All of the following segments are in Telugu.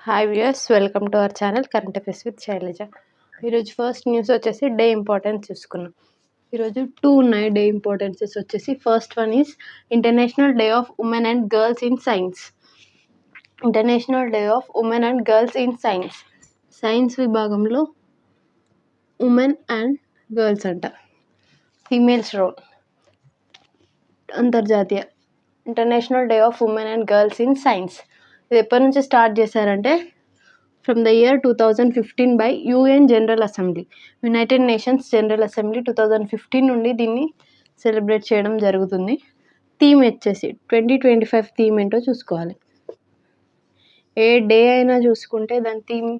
Hi viewers, welcome to our channel current affairs with Shailaja. ఈరోజు ఫస్ట్ న్యూస్ వచ్చేసి డే ఇంపార్టెన్స్ చూసుకున్నాం. ఈరోజు టూ ఉన్నాయి డే ఇంపార్టెన్సెస్ వచ్చేసి. First one is international day of women and girls in science. International day of women and girls in science. Science విభాగంలో ఉమెన్ అండ్ గర్ల్స్ అంట, ఫీమేల్స్ రోల్. అంతర్జాతీయ international day of women and girls in science. ఇది ఎప్పటి నుంచి స్టార్ట్ చేశారంటే from the year 2015 by UN general assembly. United nations general assembly 2015 నుండి దీన్ని సెలబ్రేట్ చేయడం జరుగుతుంది. థీమ్ వచ్చేసి 2025 థీమ్ ఏంటో చూసుకోవాలి. ఏ డే అయినా చూసుకుంటే దాని theme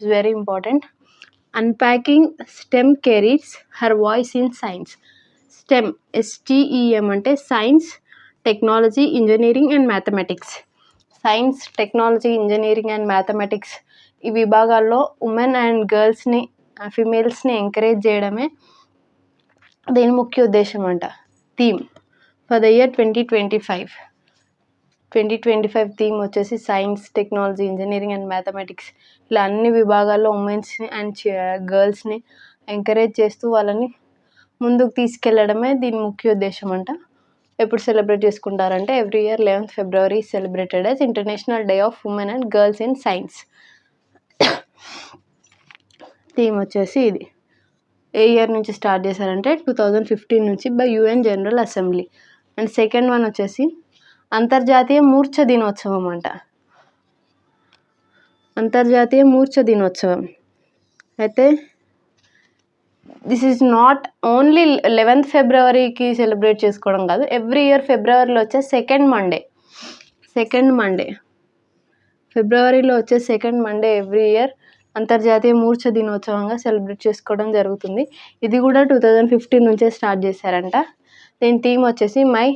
is very important. Unpacking STEM careers her voice in science. STEM STEM అంటే science, technology, engineering and mathematics. Science, technology, engineering and mathematics ఈ విభాగాల్లో ఉమెన్ అండ్ గర్ల్స్ని, ఫిమేల్స్ని ఎంకరేజ్ చేయడమే దీని ముఖ్య ఉద్దేశం అంట. Theme for the year 2025 theme వచ్చేసి science, technology, engineering and mathematics. ఇలా అన్ని విభాగాల్లో ఉమెన్స్ని అండ్ గర్ల్స్ని ఎంకరేజ్ చేస్తూ వాళ్ళని ముందుకు తీసుకెళ్లడమే దీని ముఖ్య ఉద్దేశం అంట. ఎప్పుడు సెలబ్రేట్ చేసుకుంటారంటే every year 11th February celebrated as international day of women and girls in science. Theme వచ్చేసి ఇది ఏ ఇయర్ నుంచి స్టార్ట్ చేశారంటే 2015 నుంచి by UN general assembly. And second one వచ్చేసి అంతర్జాతీయ మూర్ఛ దినోత్సవం అంట. అంతర్జాతీయ మూర్ఛ దినోత్సవం అయితే this is not only 11th Februaryకి సెలబ్రేట్ చేసుకోవడం కాదు, ఎవ్రీ ఇయర్ ఫిబ్రవరిలో వచ్చే సెకండ్ మండే ఫిబ్రవరిలో వచ్చే సెకండ్ మండే ఎవ్రీ ఇయర్ అంతర్జాతీయ మూర్ఛ దినోత్సవంగా సెలబ్రేట్ చేసుకోవడం జరుగుతుంది. ఇది కూడా 2015 నుంచే స్టార్ట్ చేశారంట. దీని థీమ్ వచ్చేసి మై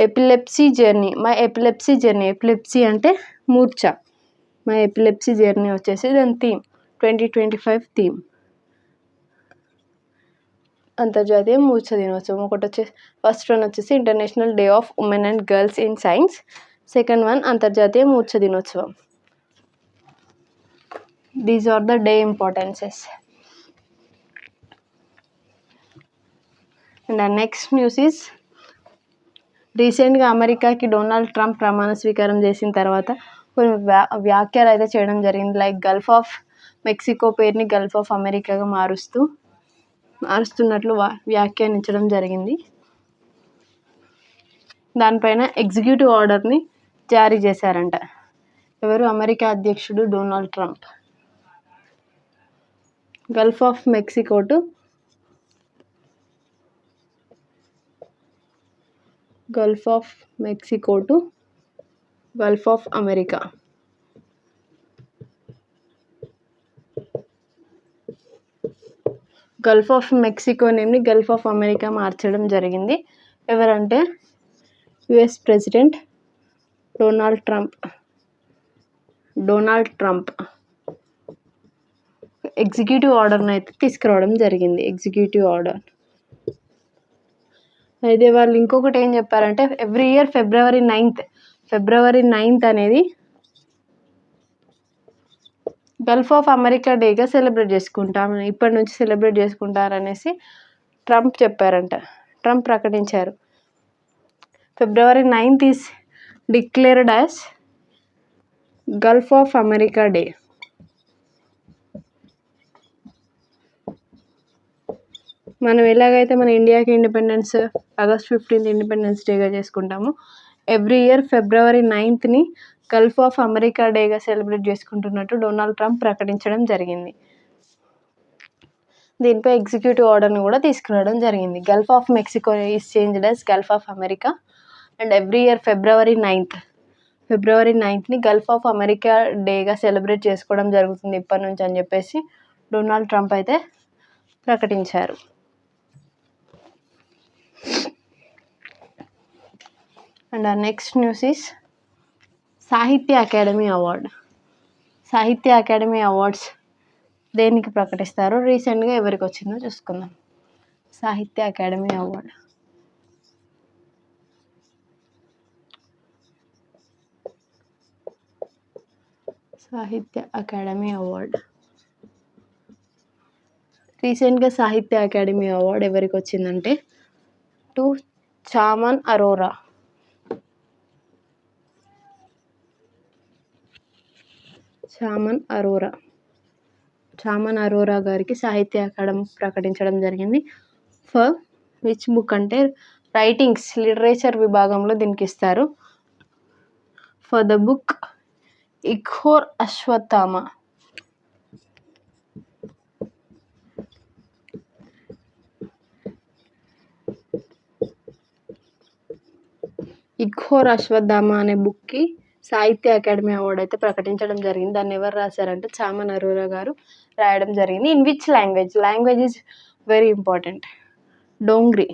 ఎపిలెప్సీ జర్నీ. ఎపిలెప్సీ అంటే మూర్ఛ. మై ఎపిలెప్సీ జర్నీ వచ్చేసి దాని థీమ్ 2025 థీమ్. అంతర్జాతీయ మూర్ఛ దినోత్సవం. ఒకటి వచ్చేసి ఫస్ట్ వన్ వచ్చేసి international day of women and girls in science. Second one అంతర్జాతీయ మూర్ఛ దినోత్సవం. These are the day importances. And next news is రీసెంట్గా అమెరికాకి డొనాల్డ్ ట్రంప్ ప్రమాణ స్వీకారం చేసిన తర్వాత కొన్ని వ్యాఖ్యలు అయితే చేయడం జరిగింది. లైక్ గల్ఫ్ ఆఫ్ మెక్సికో పేరుని గల్ఫ్ ఆఫ్ అమెరికాగా మారుస్తున్నట్లు వ్యాఖ్యానించడం జరిగింది. దానిపైన ఎగ్జిక్యూటివ్ ఆర్డర్ని జారీ చేశారంట. ఎవరు? అమెరికా అధ్యక్షుడు Donald Trump. Gulf of Mexico to Gulf of America. Gulf of Mexico నేమ్ని గల్ఫ్ ఆఫ్ అమెరికా మార్చడం జరిగింది. ఎవరంటే US president Donald Trump executive ఆర్డర్ని అయితే తీసుకురావడం జరిగింది. ఎగ్జిక్యూటివ్ ఆర్డర్ అయితే వాళ్ళు ఇంకొకటి ఏం చెప్పారంటే ఎవ్రీ ఇయర్ ఫిబ్రవరి 9th అనేది గల్ఫ్ ఆఫ్ అమెరికా డేగా సెలబ్రేట్ చేసుకుంటాం, ఇప్పటి నుంచి సెలబ్రేట్ చేసుకుంటారనేసి ట్రంప్ ప్రకటించారు. February 9th is declared as Gulf of America day. మనం ఎలాగైతే మన ఇండియాకి ఇండిపెండెన్స్ August 15th ఇండిపెండెన్స్ డేగా చేసుకుంటామో every year February 9th Gulf of America డేగా సెలబ్రేట్ చేసుకుంటున్నట్టు డొనాల్డ్ ట్రంప్ ప్రకటించడం జరిగింది. దీనిపై ఎగ్జిక్యూటివ్ ఆర్డర్ని కూడా తీసుకురావడం జరిగింది. Gulf of Mexico is changed as Gulf of America and every year February 9th Gulf of America డేగా సెలబ్రేట్ చేసుకోవడం జరుగుతుంది ఇప్పటి నుంచి అని చెప్పేసి డొనాల్డ్ ట్రంప్ అయితే ప్రకటించారు. And next news is Sahitya Akademi awards దేనికి ప్రకటిస్తారు, రీసెంట్గా ఎవరికి వచ్చిందో చూసుకుందాం. Sahitya Akademi award Sahitya Akademi award. రీసెంట్గా సాహిత్య అకాడమీ అవార్డ్ ఎవరికి వచ్చిందంటే టు చామన్ అరోరా. చామన్ అరోరా గారికి సాహిత్య అకాడమీ ప్రకటించడం జరిగింది. ఫర్ విచ్ బుక్ అంటే రైటింగ్స్, లిటరేచర్ విభాగంలో దీనికి ఇస్తారు. For the book Ik Hor Ashwatthama. Ik Hor Ashwatthama అనే బుక్కి సాహిత్య అకాడమీ అవార్డు అయితే ప్రకటించడం జరిగింది. దాన్ని ఎవరు రాశారంటే చామన్ అరోరా గారు రాయడం జరిగింది. In which language? Language is very important. Dongri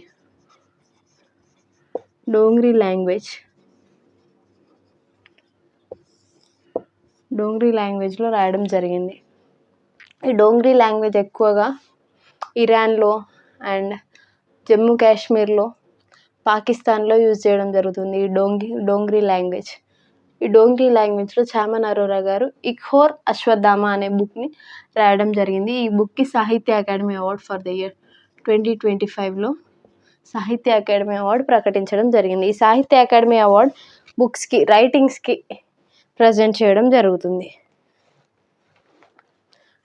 language. Dongri లాంగ్వేజ్లో రాయడం జరిగింది. ఈ డోంగ్రీ లాంగ్వేజ్ ఎక్కువగా ఇరాన్లో అండ్ జమ్మూ కాశ్మీర్లో, పాకిస్తాన్లో యూజ్ చేయడం జరుగుతుంది ఈ డోంగ్రీ లాంగ్వేజ్. ఈ డోంగ్రీ లాంగ్వేజ్లో చామన్ అరోరా గారు ఇఘోర్ అశ్వత్థామ అనే బుక్ని రాయడం జరిగింది. ఈ బుక్కి Sahitya Akademi award for the year 2025లో సాహిత్య అకాడమీ అవార్డు ప్రకటించడం జరిగింది. ఈ సాహిత్య అకాడమీ అవార్డ్ బుక్స్కి, రైటింగ్స్కి ప్రజెంట్ చేయడం జరుగుతుంది.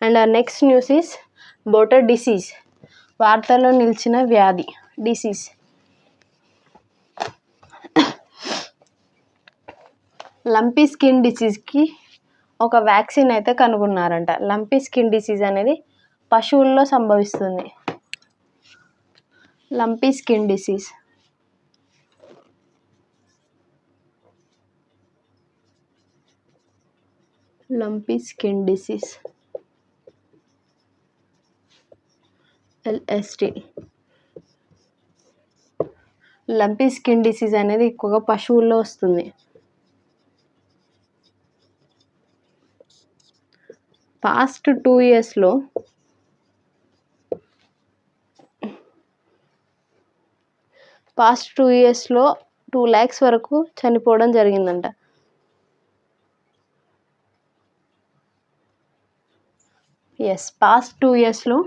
And our next news is about a disease. వార్తల్లో నిలిచిన వ్యాధి, డిసీజ్. లంపీ స్కిన్ డిసీజ్కి ఒక వ్యాక్సిన్ అయితే కనుగొన్నారంట. లంపీ స్కిన్ డిసీజ్ అనేది పశువుల్లో సంభవిస్తుంది. Lumpy skin disease. Lumpy skin disease, LSD. Lumpy skin disease అనేది ఎక్కువగా పశువుల్లో వస్తుంది. పాస్ట్ 2 ఇయర్స్లో పాస్ట్ 2 ఇయర్స్లో 2 lakhs వరకు చనిపోవడం జరిగిందంట. పాస్ట్ 2 ఇయర్స్లో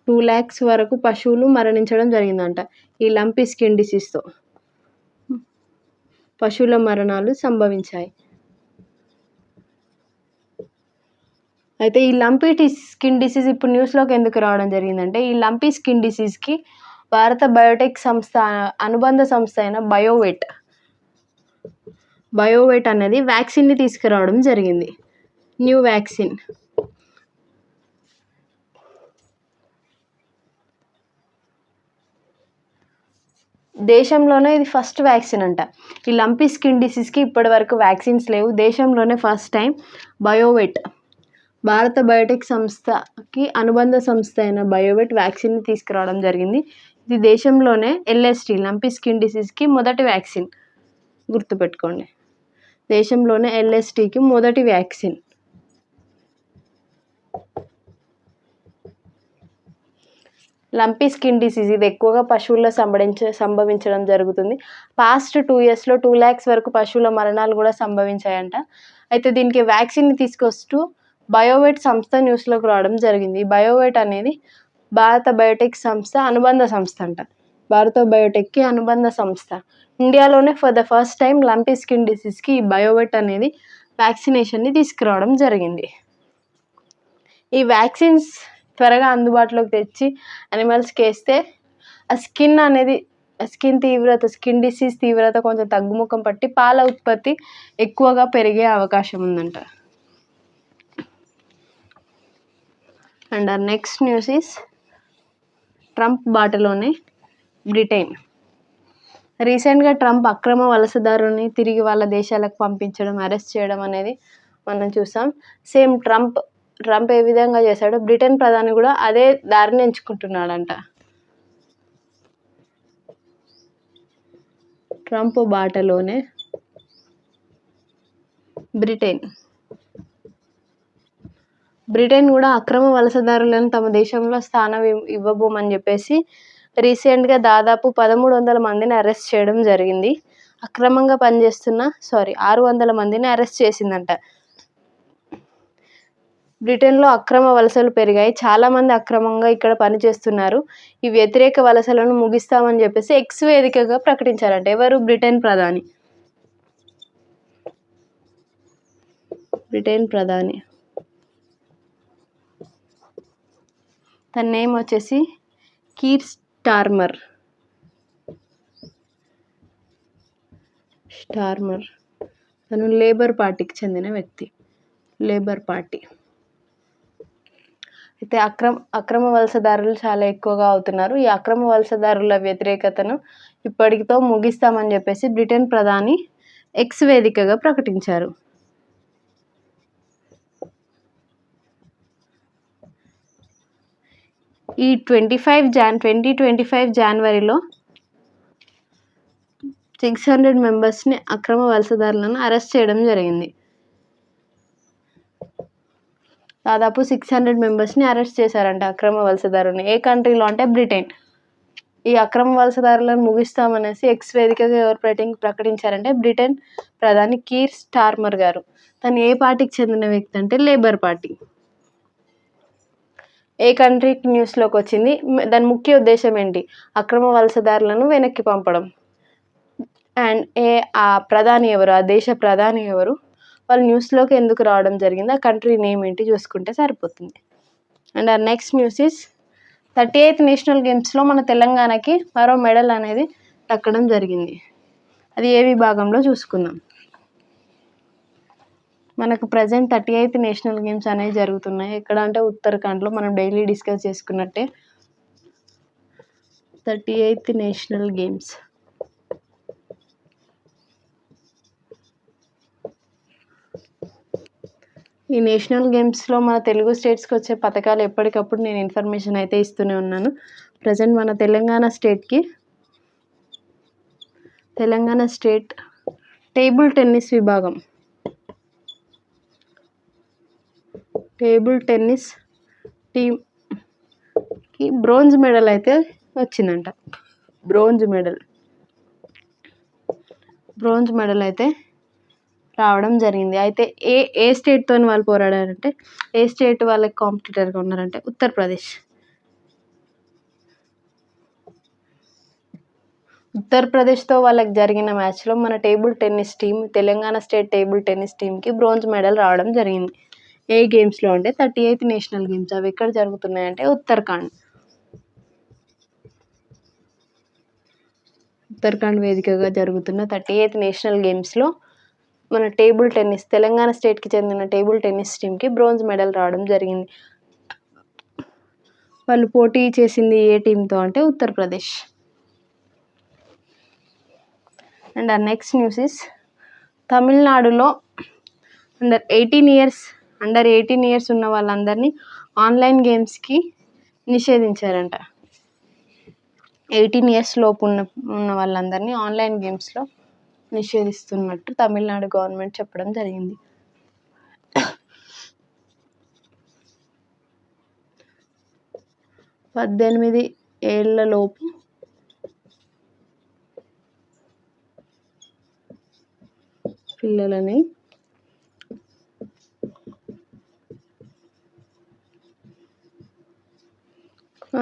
2 lakhs వరకు పశువులు మరణించడం జరిగిందంట. ఈ లంపీ స్కిన్ డిసీజ్తో పశువుల మరణాలు సంభవించాయి. అయితే ఈ లంపీ స్కిన్ డిసీజ్ ఇప్పుడు న్యూస్లోకి ఎందుకు రావడం జరిగిందంటే, ఈ లంపీ స్కిన్ డిసీజ్కి భారత బయోటెక్ సంస్థ అనుబంధ సంస్థ అయిన బయోవెట్ అనేది వ్యాక్సిన్ని తీసుకురావడం జరిగింది. New vaccine. దేశంలోనే ఇది ఫస్ట్ వ్యాక్సిన్ అంట. ఈ లంపీ స్కిన్ డిసీజ్కి ఇప్పటి వరకు వ్యాక్సిన్స్ లేవు. దేశంలోనే ఫస్ట్ టైం బయోవెట్, భారత బయోటెక్ సంస్థకి అనుబంధ సంస్థ అయిన బయోవెట్ వ్యాక్సిన్ని తీసుకురావడం జరిగింది. ఇది దేశంలోనే LSD, లంపీ స్కిన్ డిసీజ్కి మొదటి వ్యాక్సిన్. గుర్తుపెట్టుకోండి, దేశంలోనే LSDకి మొదటి వ్యాక్సిన్. లంపీ స్కిన్ డిసీజ్ ఇది ఎక్కువగా పశువుల్లో సంభవించడం జరుగుతుంది. పాస్ట్ 2 ఇయర్స్లో 2 lakhs వరకు పశువుల మరణాలు కూడా సంభవించాయంట. అయితే దీనికి వ్యాక్సిన్ని తీసుకొస్తూ బయోవెట్ సంస్థ న్యూస్లోకి రావడం జరిగింది. బయోవెట్ అనేది భారత బయోటెక్ సంస్థ అనుబంధ సంస్థ అంట. భారత బయోటెక్కి అనుబంధ సంస్థ. ఇండియాలోనే for the first time lumpy skin డిసీజ్కి ఈ బయోవెట్ అనేది వ్యాక్సినేషన్ని తీసుకురావడం జరిగింది. ఈ వ్యాక్సిన్స్ త్వరగా అందుబాటులోకి తెచ్చి అనిమల్స్కి వేస్తే ఆ స్కిన్ డిసీజ్ తీవ్రత కొంచెం తగ్గుముఖం పట్టి పాల ఉత్పత్తి ఎక్కువగా పెరిగే అవకాశం ఉందంట. And our next news is Trump బాటలోనే బ్రిటన్. రీసెంట్గా ట్రంప్ అక్రమ వలసదారుని తిరిగి వాళ్ళ దేశాలకు పంపించడం, అరెస్ట్ చేయడం అనేది మనం చూసాం. సేమ్ ట్రంప్ ఏ విధంగా చేశాడో బ్రిటన్ ప్రధాని కూడా అదే దారిని ఎంచుకుంటున్నాడంట. ట్రంప్ బాటలోనే బ్రిటన్ కూడా అక్రమ వలసదారులను తమ దేశంలో స్థానం ఇవ్వబోమని చెప్పేసి రీసెంట్గా దాదాపు 1300 మందిని అరెస్ట్ చేయడం జరిగింది. అక్రమంగా పనిచేస్తున్న 600 మందిని అరెస్ట్ చేసిందంట. బ్రిటన్లో అక్రమ వలసలు పెరిగాయి, చాలామంది అక్రమంగా ఇక్కడ పనిచేస్తున్నారు, ఈ వ్యతిరేక వలసలను ముగిస్తామని చెప్పేసి ఎక్స్ వేదికగా ప్రకటించారంట. ఎవరు? బ్రిటన్ ప్రధాని. తన నేమ్ వచ్చేసి కీర్ స్టార్మర్. తను లేబర్ పార్టీకి చెందిన వ్యక్తి. Labour party. అయితే అక్రమ వలసదారులు చాలా ఎక్కువగా అవుతున్నారు, ఈ అక్రమ వలసదారుల వ్యతిరేకతను ఇప్పటికితో ముగిస్తామని చెప్పేసి బ్రిటన్ ప్రధాని ఎక్స్ వేదికగా ప్రకటించారు. ఈ 2025 జనవరిలో 600 మెంబర్స్ని అక్రమ వలసదారులను అరెస్ట్ చేయడం జరిగింది. దాదాపు 600 మెంబర్స్ని అరెస్ట్ చేశారంట అక్రమ వలసదారుని. ఏ కంట్రీలో అంటే బ్రిటన్. ఈ అక్రమ వలసదారులను ముగిస్తామనేసి ఎక్స్ వేదికగా ఎవరు ప్రకటించారంటే బ్రిటన్ ప్రధాని కీర్ స్టార్మర్ గారు. తను ఏ పార్టీకి చెందిన వ్యక్తి అంటే లేబర్ పార్టీ. ఏ కంట్రీకి న్యూస్లోకి వచ్చింది, దాని ముఖ్య ఉద్దేశం ఏంటి? అక్రమ వలసదారులను వెనక్కి పంపడం. అండ్ ఆ ప్రధాని ఎవరు, ఆ దేశ ప్రధాని ఎవరు, వాళ్ళు న్యూస్లోకి ఎందుకు రావడం జరిగింది, ఆ కంట్రీ నేమ్ ఏంటి చూసుకుంటే సరిపోతుంది. And uh next news is 38th national గేమ్స్లో మన తెలంగాణకి మరో మెడల్ అనేది దక్కడం జరిగింది. అది ఏ విభాగంలో చూసుకుందాం. మనకు ప్రజెంట్ 38th నేషనల్ గేమ్స్ అనేవి జరుగుతున్నాయి. ఎక్కడ అంటే ఉత్తరాఖండ్లో. మనం డైలీ డిస్కస్ చేసుకున్నట్టే 38th నేషనల్ గేమ్స్. ఈ నేషనల్ గేమ్స్లో మన తెలుగు స్టేట్స్కి వచ్చే పథకాలు ఎప్పటికప్పుడు నేను ఇన్ఫర్మేషన్ అయితే ఇస్తూనే ఉన్నాను. ప్రజెంట్ మన తెలంగాణ స్టేట్ టేబుల్ టెన్నిస్ విభాగం, టేబుల్ టెన్నిస్ టీమ్కి బ్రోంజ్ మెడల్ అయితే వచ్చిందంట. బ్రోంజ్ మెడల్ అయితే రావడం జరిగింది. అయితే ఏ స్టేట్తో వాళ్ళు పోరాడారంటే, ఏ స్టేట్ వాళ్ళకి కాంపిటీటర్గా ఉన్నారంటే ఉత్తరప్రదేశ్తో వాళ్ళకి జరిగిన మ్యాచ్లో మన table tennis team, Telangana state table tennis టీంకి బ్రోంజ్ మెడల్ రావడం జరిగింది. ఏ గేమ్స్లో అంటే 38th నేషనల్ గేమ్స్. అవి ఎక్కడ జరుగుతున్నాయంటే ఉత్తరాఖండ్ వేదికగా జరుగుతున్న 38th నేషనల్ గేమ్స్లో మన టేబుల్ టెన్నిస్, తెలంగాణ స్టేట్కి చెందిన టేబుల్ టెన్నిస్ టీంకి బ్రోంజ్ మెడల్ రావడం జరిగింది. వాళ్ళు పోటీ చేసింది ఏ టీంతో అంటే Uttar Pradesh. And uh next news is తమిళనాడులో అండర్ 18 ఇయర్స్ ఉన్న వాళ్ళందరినీ ఆన్లైన్ గేమ్స్కి నిషేధించారంట. 18 ఇయర్స్ లోపు ఉన్న వాళ్ళందరినీ ఆన్లైన్ గేమ్స్లో నిషేధిస్తున్నట్టు తమిళనాడు గవర్నమెంట్ చెప్పడం జరిగింది. 18 ఏళ్లలోపు పిల్లలని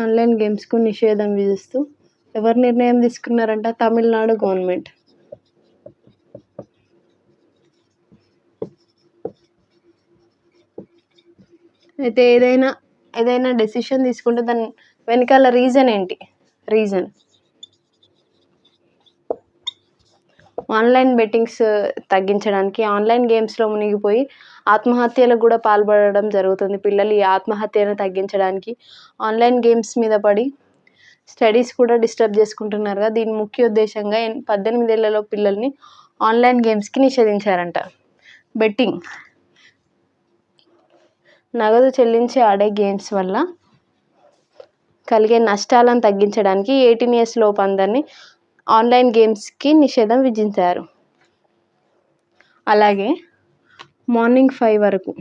ఆన్లైన్ గేమ్స్కు నిషేధం విధిస్తూ ఎవరు నిర్ణయం తీసుకున్నారంట? తమిళనాడు గవర్నమెంట్. అయితే ఏదైనా డెసిషన్ తీసుకుంటే దాని వెనకాల రీజన్ ఏంటి? ఆన్లైన్ బెట్టింగ్స్ తగ్గించడానికి, ఆన్లైన్ గేమ్స్లో మునిగిపోయి ఆత్మహత్యలకు కూడా పాల్పడడం జరుగుతుంది పిల్లలు. ఈ ఆత్మహత్యను తగ్గించడానికి ఆన్లైన్ గేమ్స్ మీద పడి స్టడీస్ కూడా డిస్టర్బ్ చేసుకుంటున్నారు కదా. దీని ముఖ్య ఉద్దేశంగా 18 ఏళ్లలో పిల్లల్ని ఆన్లైన్ గేమ్స్కి నిషేధించారంట. బెట్టింగ్, నగదు చెల్లించి ఆడే గేమ్స్ వల్ల కలిగే నష్టాలను తగ్గించడానికి 18 ఇయర్స్ లోపు అందరినీ ఆన్లైన్ గేమ్స్కి నిషేధం విధించారు. అలాగే మార్నింగ్ 5 వరకు,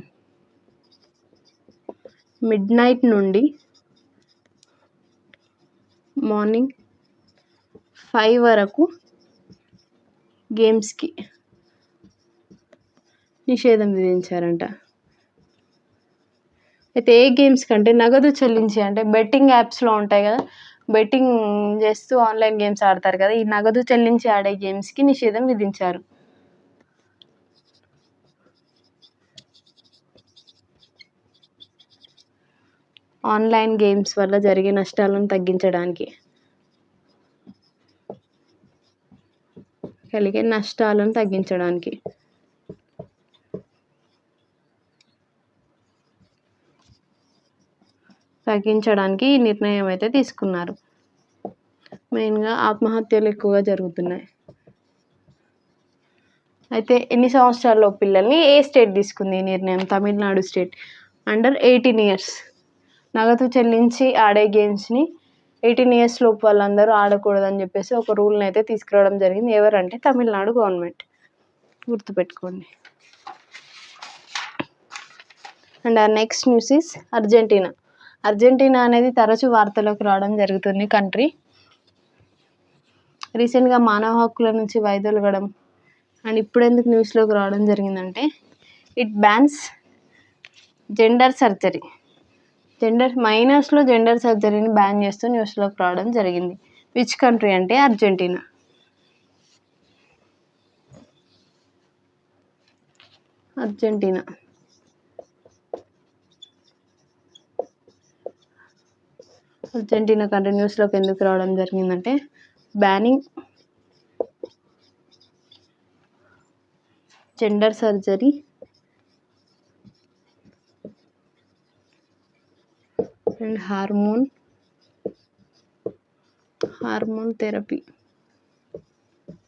మిడ్నైట్ నుండి మార్నింగ్ 5 వరకు గేమ్స్కి నిషేధం విధించారంట. అయితే ఏ గేమ్స్ కంటే నగదు చెల్లించి అంటే బెట్టింగ్ యాప్స్లో ఉంటాయి కదా, బెట్టింగ్ చేస్తూ ఆన్లైన్ గేమ్స్ ఆడతారు కదా, ఈ నగదు చెల్లించి ఆడే గేమ్స్కి నిషేధం విధించారు. ఆన్లైన్ గేమ్స్ వల్ల జరిగే నష్టాలను తగ్గించడానికి, కలిగే నష్టాలను తగ్గించడానికి ఈ నిర్ణయం అయితే తీసుకున్నారు. మెయిన్గా ఆత్మహత్యలు ఎక్కువగా జరుగుతున్నాయి. అయితే ఎన్ని సంవత్సరాల్లో పిల్లల్ని ఏ స్టేట్ తీసుకుంది ఈ నిర్ణయం? తమిళనాడు స్టేట్. అండర్ 18 ఇయర్స్ నగదు చెల్లించి ఆడే గేమ్స్ని 18 ఇయర్స్ లోపు వాళ్ళందరూ ఆడకూడదని చెప్పేసి ఒక రూల్ని అయితే తీసుకురావడం జరిగింది. ఎవరంటే తమిళనాడు గవర్నమెంట్, గుర్తుపెట్టుకోండి. And uh next news is Argentina. Argentina అనేది తరచూ వార్తలోకి రావడం జరుగుతుంది కంట్రీ. రీసెంట్గా మానవ హక్కుల నుంచి వైదొలగడం అండ్ ఇప్పుడు ఎందుకు న్యూస్లోకి రావడం జరిగిందంటే ఇట్ బ్యాన్స్ జెండర్ సర్జరీ. మైనర్స్లో జెండర్ సర్జరీని బ్యాన్ చేస్తూ న్యూస్లోకి రావడం జరిగింది. విచ్ కంట్రీ అంటే అర్జెంటీనా. అర్జెంటీనా కంట్రీ న్యూస్లోకి ఎందుకు రావడం జరిగిందంటే banning gender surgery and hormone therapy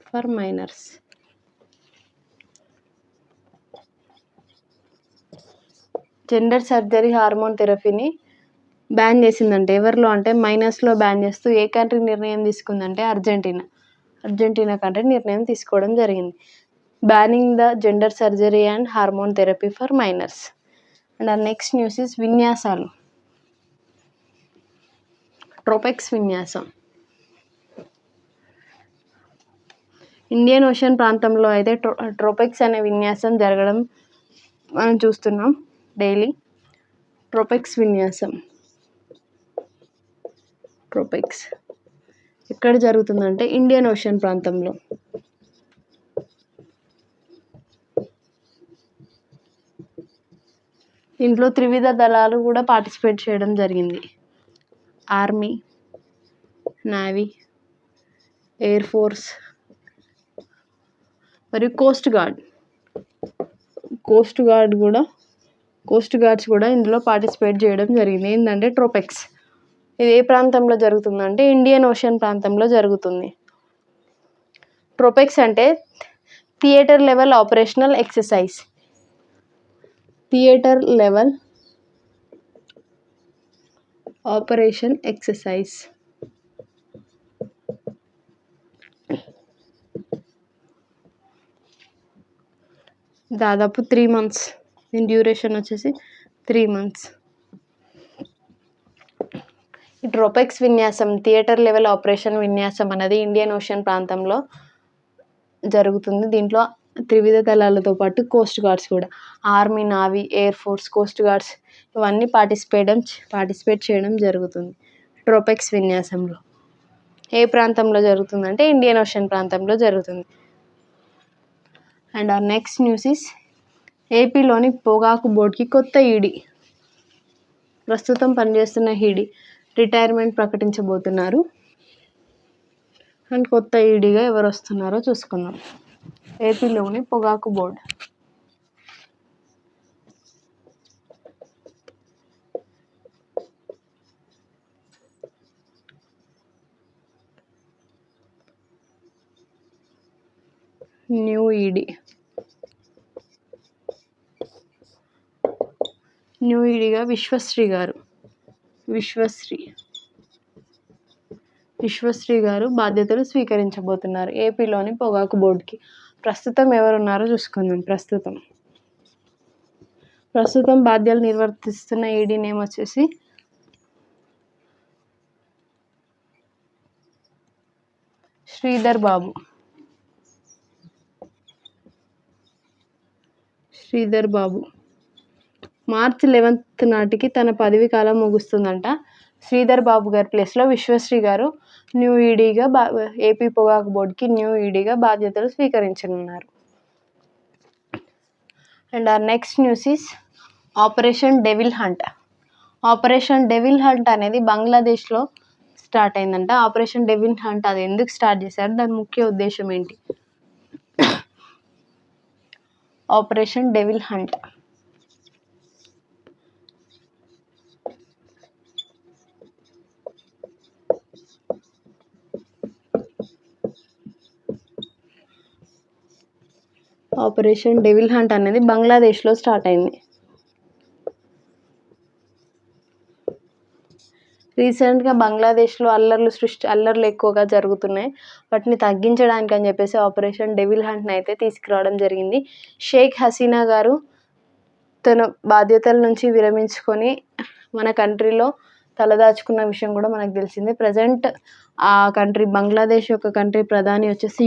for minors. Gender surgery, hormone థెరపీని బ్యాన్ చేసిందంటే ఎవరిలో అంటే మైనర్స్లో బ్యాన్ చేస్తూ ఏ కంట్రీ నిర్ణయం తీసుకుందంటే అర్జెంటీనా కంట్రీ నిర్ణయం తీసుకోవడం జరిగింది. Banning the gender surgery and hormone therapy for minors. And uh next news is విన్యాసాలు. ట్రోపెక్స్ విన్యాసం. ఇండియన్ ఓషన్ ప్రాంతంలో అయితే ట్రోపెక్స్ అనే విన్యాసం జరగడం మనం చూస్తున్నాం డైలీ. ట్రోపెక్స్ విన్యాసం ఎక్కడ జరుగుతుందంటే ఇండియన్ ఓషన్ ప్రాంతంలో. దీంట్లో త్రివిధ దళాలు కూడా పార్టిసిపేట్ చేయడం జరిగింది. ఆర్మీ, నేవీ, ఎయిర్ ఫోర్స్ మరియు కోస్ట్ గార్డ్స్ కూడా ఇందులో పార్టిసిపేట్ చేయడం జరిగింది. ఏంటంటే ట్రోపెక్స్ ఇది ఏ ప్రాంతంలో జరుగుతుందంటే ఇండియన్ ఓషన్ ప్రాంతంలో జరుగుతుంది. ట్రోపెక్స్ అంటే థియేటర్ లెవెల్ ఆపరేషనల్ ఎక్సర్సైజ్. దాదాపు 3 months. దీని డ్యూరేషన్ వచ్చేసి 3 months. ఈ ట్రోపెక్స్ విన్యాసం, థియేటర్ లెవెల్ ఆపరేషన్ విన్యాసం అనేది ఇండియన్ ఓషన్ ప్రాంతంలో జరుగుతుంది. దీంట్లో త్రివిధ దళాలతో పాటు కోస్ట్ గార్డ్స్ కూడా, army, navy, air force, Coast guards ఇవన్నీ పార్టిసిపేట్ చేయడం జరుగుతుంది ట్రోపెక్స్ విన్యాసంలో. ఏ ప్రాంతంలో జరుగుతుందంటే ఇండియన్ ఓషన్ ప్రాంతంలో జరుగుతుంది. And uh next news is ఏపీలోని పొగాకు బోర్డుకి కొత్త ఈడీ. ప్రస్తుతం పనిచేస్తున్న ఈడీ రిటైర్మెంట్ ప్రకటించబోతున్నారు. అండ్ కొత్త ఈడీగా ఎవరు వస్తున్నారో చూసుకుందాం. ఏపీలోని పొగాకు బోర్డు. న్యూ ఈడీగా విశ్వశ్రీ గారు బాధ్యతలు స్వీకరించబోతున్నారు ఏపీలోని పొగాకు బోర్డుకి. ప్రస్తుతం ఎవరున్నారో చూసుకుందాం. ప్రస్తుతం బాధ్యతలు నిర్వర్తిస్తున్న ఈడీ నేమ్ వచ్చేసి శ్రీధర్ బాబు. మార్చ్ 11 నాటికి తన పదవీ కాలం ముగుస్తుందంట. శ్రీధర్ బాబు గారి ప్లేస్లో విశ్వశ్రీ గారు న్యూ ఈడీగా ఏపీ పొగాకు బోర్డుకి న్యూ ఈడీగా బాధ్యతలు స్వీకరించనున్నారు. And our next news is Operation Devil Hunt. Operation Devil Hunt అనేది బంగ్లాదేశ్లో స్టార్ట్ అయిందంట. ఆపరేషన్ డెవిల్ హంట్ అది ఎందుకు స్టార్ట్ చేశారు, దాని ముఖ్య ఉద్దేశం ఏంటి? Operation Devil Hunt Operation Devil Hunt అనేది బంగ్లాదేశ్లో స్టార్ట్ అయింది. రీసెంట్గా బంగ్లాదేశ్లో అల్లర్లు ఎక్కువగా జరుగుతున్నాయి. వాటిని తగ్గించడానికి అని చెప్పేసి ఆపరేషన్ డెవిల్ హంట్ని అయితే తీసుకురావడం జరిగింది. షేక్ హసీనా గారు తన బాధ్యతల నుంచి విరమించుకొని మన కంట్రీలో తలదాచుకున్న విషయం కూడా మనకు తెలిసిందే. ప్రజెంట్ ఆ కంట్రీ బంగ్లాదేశ్ యొక్క కంట్రీ ప్రధాని వచ్చేసి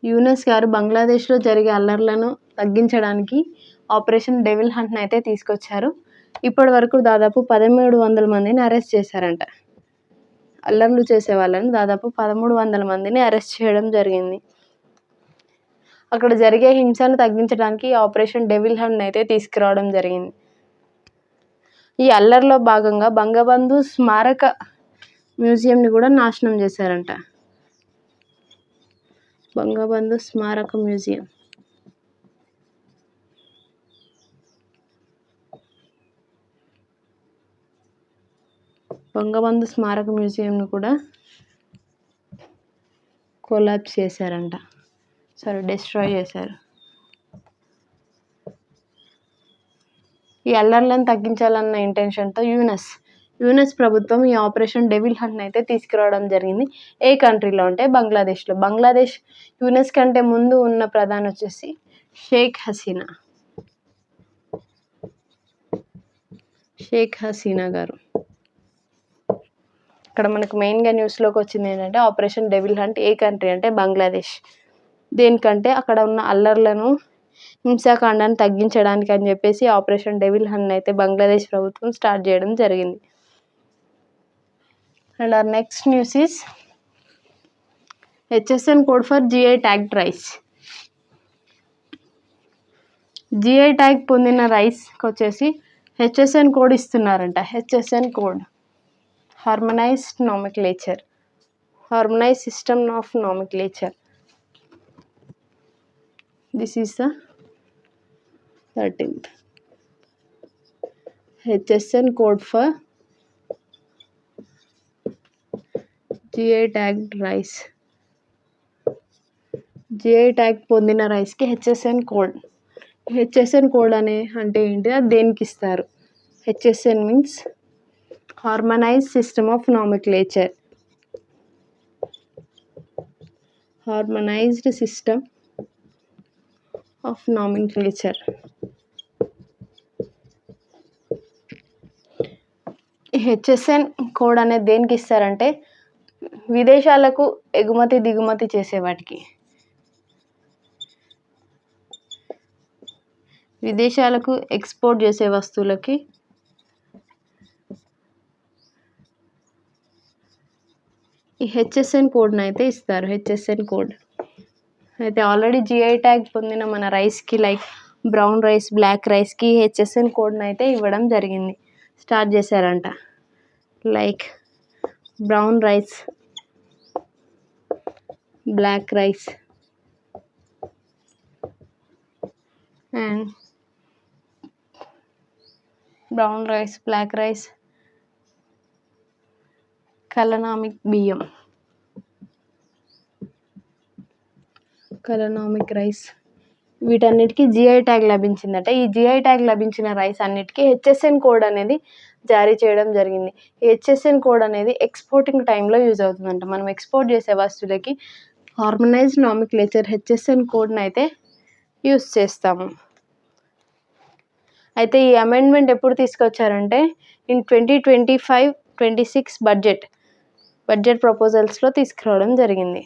యూనస్ గారు బంగ్లాదేశ్లో జరిగే అల్లర్లను తగ్గించడానికి ఆపరేషన్ డెవిల్ హంట్ని అయితే తీసుకొచ్చారు. ఇప్పటి వరకు దాదాపు 1300 మందిని అరెస్ట్ చేశారంట. అల్లర్లు చేసే వాళ్ళని దాదాపు 1300 మందిని అరెస్ట్ చేయడం జరిగింది. అక్కడ జరిగే హింసను తగ్గించడానికి ఆపరేషన్ డెవిల్ హంట్ని అయితే తీసుకురావడం జరిగింది. ఈ అల్లర్లో భాగంగా బంగబంధు స్మారక మ్యూజియంని కూడా నాశనం చేశారంట. బంగబంధు స్మారక మ్యూజియం మ్యూజియంను కూడా కొలాప్స్ చేశారంట. డిస్ట్రాయ్ చేశారు. ఈ అల్లర్లను తగ్గించాలన్న ఇంటెన్షన్తో యూనస్ ప్రభుత్వం ఈ ఆపరేషన్ డెవిల్ హంట్ని అయితే తీసుకురావడం జరిగింది. ఏ కంట్రీలో అంటే బంగ్లాదేశ్లో. బంగ్లాదేశ్ యూనస్ కంటే ముందు ఉన్న ప్రధాని వచ్చేసి షేక్ హసీనా గారు. ఇక్కడ మనకు మెయిన్గా న్యూస్లోకి వచ్చింది ఏంటంటే ఆపరేషన్ డెవిల్ హంట్ ఏ కంట్రీ అంటే బంగ్లాదేశ్. దేనికంటే అక్కడ ఉన్న అల్లర్లను హింసాకాండాన్ని తగ్గించడానికి అని చెప్పేసి ఆపరేషన్ డెవిల్ హంట్ని అయితే బంగ్లాదేశ్ ప్రభుత్వం స్టార్ట్ చేయడం జరిగింది. And our next news is HSN code for GI tagged rice. GI tag పొందిన రైస్కి వచ్చేసి HSN కోడ్ ఇస్తున్నారంట. HSN code harmonised system of nomenclature. This is the 13th HSN code for GI tagged rice. GI tag పొందిన రైస్కి HSN కోడ్. HSN కోడ్ అంటే ఏంటి, అది దేనికి ఇస్తారు? HSN means హార్మనైజ్డ్ system of nomenclature. HSN code అనేది దేనికి ఇస్తారంటే విదేశాలకు ఎగుమతి దిగుమతి చేసేవాటికి, విదేశాలకు ఎక్స్పోర్ట్ చేసే వస్తువులకి ఈ HSN కోడ్ని అయితే ఇస్తారు. HSN కోడ్ అయితే ఆల్రెడీ GI ట్యాగ్ పొందిన మన రైస్కి లైక్ బ్రౌన్ రైస్, బ్లాక్ రైస్కి HSN కోడ్ని అయితే ఇవ్వడం జరిగింది. స్టార్ట్ చేశారంట. Like brown rice, black rice and Kalanamak బియ్యం, కలనామిక్ రైస్, వీటన్నిటికీ GI ట్యాగ్ లభించిందట. ఈ GI ట్యాగ్ లభించిన రైస్ అన్నిటికీ HSN కోడ్ అనేది జారీ చేయడం జరిగింది. ఈ HSN కోడ్ అనేది ఎక్స్పోర్టింగ్ టైంలో యూజ్ అవుతుందంట. మనం ఎక్స్పోర్ట్ చేసే వస్తువులకి హార్మనైజ్డ్ నామిక్లేచర్ HSN కోడ్ని అయితే యూజ్ చేస్తాము. అయితే ఈ అమెండ్మెంట్ ఎప్పుడు తీసుకొచ్చారంటే ఇన్ 2025-26 బడ్జెట్ ప్రపోజల్స్లో తీసుకురావడం జరిగింది.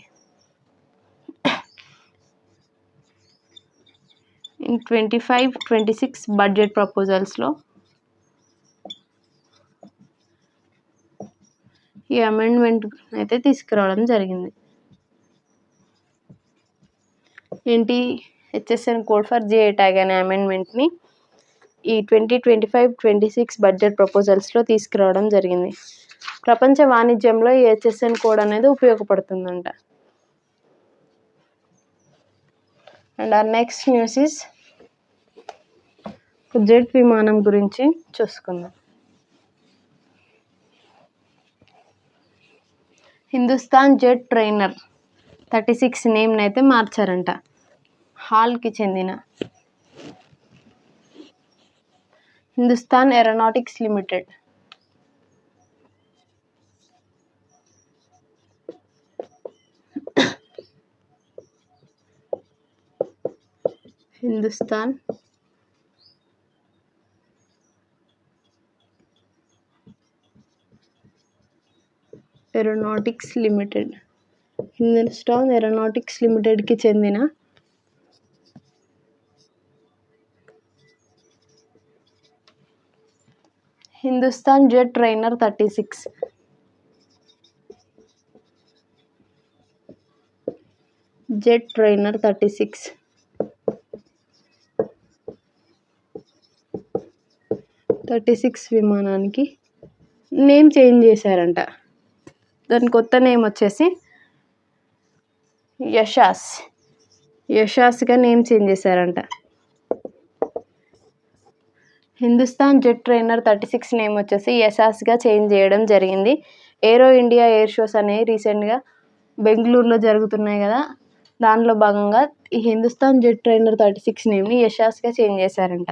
ఇన్ 25-26 బడ్జెట్ ప్రపోజల్స్లో ఈ అమెండ్మెంట్ అయితే తీసుకురావడం జరిగింది. ఏంటి? HSN code for GI tag అనే అమెండ్మెంట్ని ఈ 2025-26 బడ్జెట్ ప్రపోజల్స్లో తీసుకురావడం జరిగింది. ప్రపంచ వాణిజ్యంలో ఈ హెచ్ఎస్ఎన్ కోడ్ అనేది ఉపయోగపడుతుందంట. And our next news is jet విమానం గురించి చూసుకుందాం. హిందుస్థాన్ జెట్ ట్రైనర్ 36 నేమ్ని అయితే మార్చారంట. హాల్కి చెందిన Hindustan aeronautics limited Hindustan aeronautics limited Hindustan aeronautics లిమిటెడ్కి చెందిన Hindustan jet trainer 36 jet trainer 36 విమానానికి నేమ్ చేంజ్ చేశారంట. దాని కొత్త నేమ్ వచ్చేసి యశాస్గా నేమ్ చేంజ్ చేశారంట. హిందుస్థాన్ జెట్ ట్రైనర్ 36 నేమ్ వచ్చేసి యశాస్గా చేంజ్ చేయడం జరిగింది. ఏరో ఇండియా ఎయిర్ షోస్ అనేవి రీసెంట్గా బెంగళూరులో జరుగుతున్నాయి కదా, దానిలో భాగంగా ఈ హిందుస్థాన్ జెట్ ట్రైనర్ 36 నేమ్ని యశాస్గా చేంజ్ చేశారంట.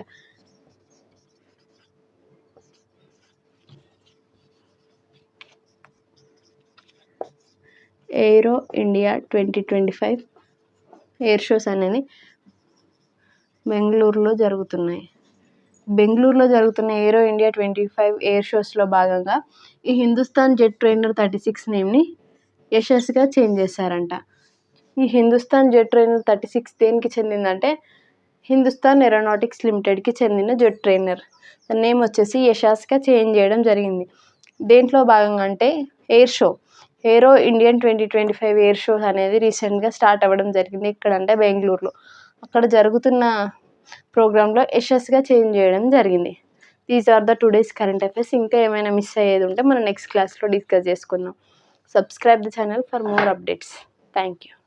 ఏరో ఇండియా 2025 ఎయిర్ షోస్ అనేది బెంగళూరులో జరుగుతున్నాయి. బెంగళూరులో జరుగుతున్న ఏరో ఇండియా 25 ఎయిర్ షోస్లో భాగంగా ఈ హిందుస్థాన్ జెట్ ట్రైనర్ 36 నేమ్ని యశస్గా చేంజ్ చేశారంట. ఈ హిందుస్థాన్ జెట్ ట్రైనర్ 36 దేనికి చెందిందంటే హిందుస్థాన్ ఏరోనాటిక్స్ లిమిటెడ్కి చెందిన జెట్ ట్రైనర్. దాని నేమ్ వచ్చేసి యశాస్గా చేంజ్ చేయడం జరిగింది. దేంట్లో భాగంగా అంటే ఎయిర్ షో ఏరో ఇండియన్ 2025 ఎయిర్ షో అనేది రీసెంట్గా స్టార్ట్ అవ్వడం జరిగింది. ఇక్కడంటే బెంగళూరులో. అక్కడ జరుగుతున్న ప్రోగ్రాంలో యశస్గా చేంజ్ చేయడం జరిగింది. These are the today's current affairs. ఇంకా ఏమైనా మిస్ అయ్యేది ఉంటే మనం నెక్స్ట్ క్లాస్లో డిస్కస్ చేసుకుందాం. Subscribe the channel for more updates. Thank you.